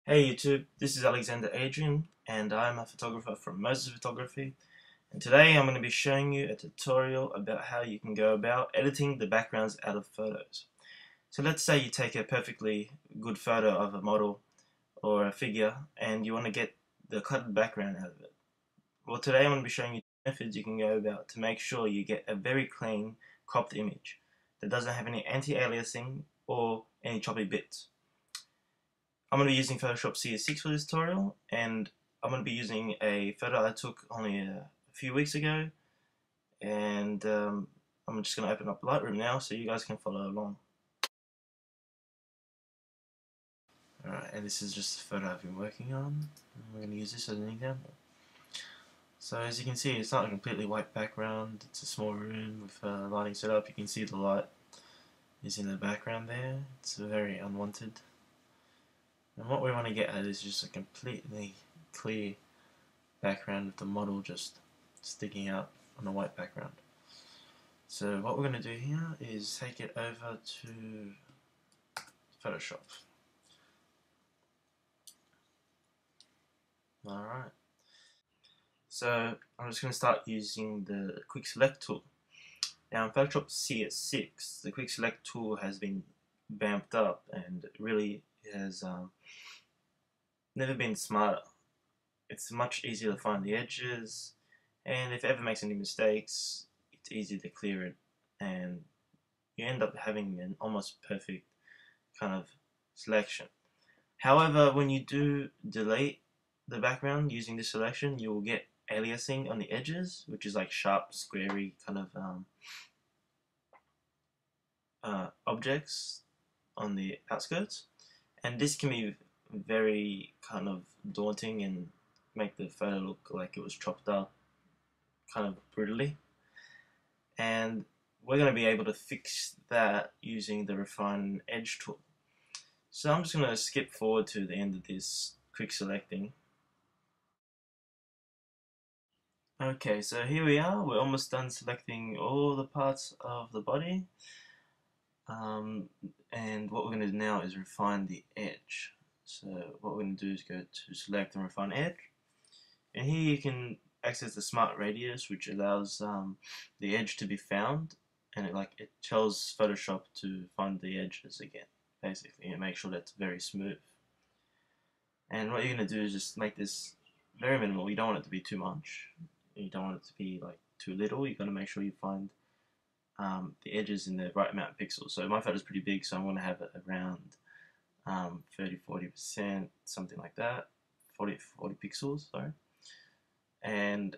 Hey YouTube, this is Alexander Adrian and I'm a photographer from Moses Photography, and today I'm going to be showing you a tutorial about how you can go about editing the backgrounds out of photos. So let's say you take a perfectly good photo of a model or a figure and you want to get the colored background out of it. Well, today I'm going to be showing you methods you can go about to make sure you get a very clean cropped image that doesn't have any anti-aliasing or any choppy bits. I'm going to be using Photoshop CS6 for this tutorial, and I'm going to be using a photo I took only a few weeks ago, and I'm just going to open up Lightroom now so you guys can follow along. Alright, and this is just a photo I've been working on. We're going to use this as an example. So as you can see, it's not a completely white background, it's a small room with lighting set up. You can see the light is in the background there. It's very unwanted. And what we want to get at is just a completely clear background with the model just sticking out on a white background. So what we're going to do here is take it over to Photoshop. Alright. So I'm just going to start using the Quick Select tool. Now in Photoshop CS6, the Quick Select tool has been vamped up and really has never been smarter. It's much easier to find the edges, and if it ever makes any mistakes, it's easy to clear it, and you end up having an almost perfect kind of selection. However, when you do delete the background using this selection, you will get aliasing on the edges, which is like sharp, squarey kind of objects on the outskirts, and this can be very kind of daunting and make the photo look like it was chopped up kind of brutally. And we're going to be able to fix that using the Refine Edge tool. So I'm just going to skip forward to the end of this quick selecting. Okay, so here we are. We're almost done selecting all the parts of the body. And what we're going to do now is refine the edge. So what we're going to do is go to select and refine edge. And here you can access the smart radius, which allows the edge to be found, and it tells Photoshop to find the edges again, basically, and make sure that's very smooth. And what you're going to do is just make this very minimal. You don't want it to be too much. You don't want it to be like too little. You've got to make sure you find the edges in the right amount of pixels. So my photo is pretty big, so I'm going to have it around 30-40%, something like that. 40 pixels, sorry. And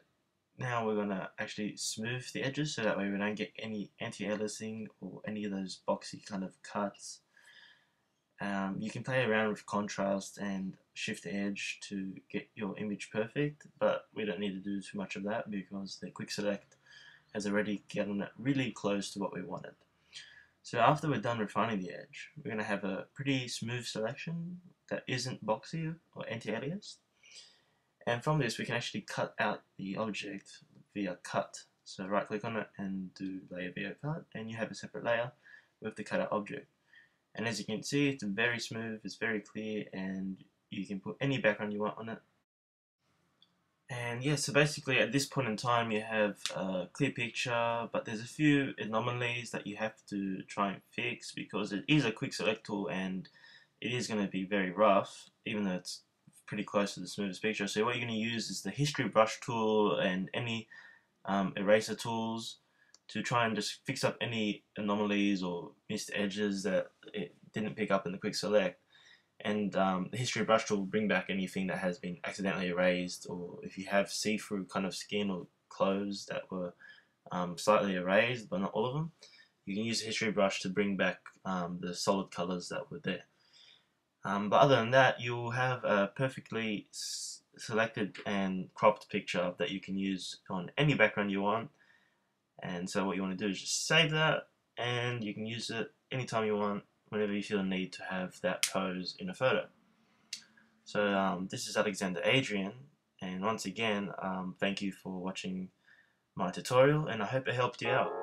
now we're going to actually smooth the edges so that way we don't get any anti-aliasing or any of those boxy kind of cuts. You can play around with contrast and shift the edge to get your image perfect, but we don't need to do too much of that because the quick select has already gotten it really close to what we wanted. So after we're done refining the edge, we're going to have a pretty smooth selection that isn't boxy or anti-aliased. And from this we can actually cut out the object via cut. So right click on it and do layer via cut, and you have a separate layer with the cut out object. And as you can see, it's very smooth, it's very clear, and you can put any background you want on it. And yeah, so basically at this point in time you have a clear picture, but there's a few anomalies that you have to try and fix because it is a quick select tool and it is going to be very rough, even though it's pretty close to the smoothest picture. So what you're going to use is the history brush tool and any eraser tools to try and just fix up any anomalies or missed edges that it didn't pick up in the quick select. And the history brush tool will bring back anything that has been accidentally erased, or if you have see-through kind of skin or clothes that were slightly erased, but not all of them, you can use the history brush to bring back the solid colors that were there. But other than that, you'll have a perfectly selected and cropped picture that you can use on any background you want. And so what you want to do is just save that, and you can use it anytime you want, whenever you feel the need to have that pose in a photo. So this is Alexander Adrian, and once again, thank you for watching my tutorial, and I hope it helped you out.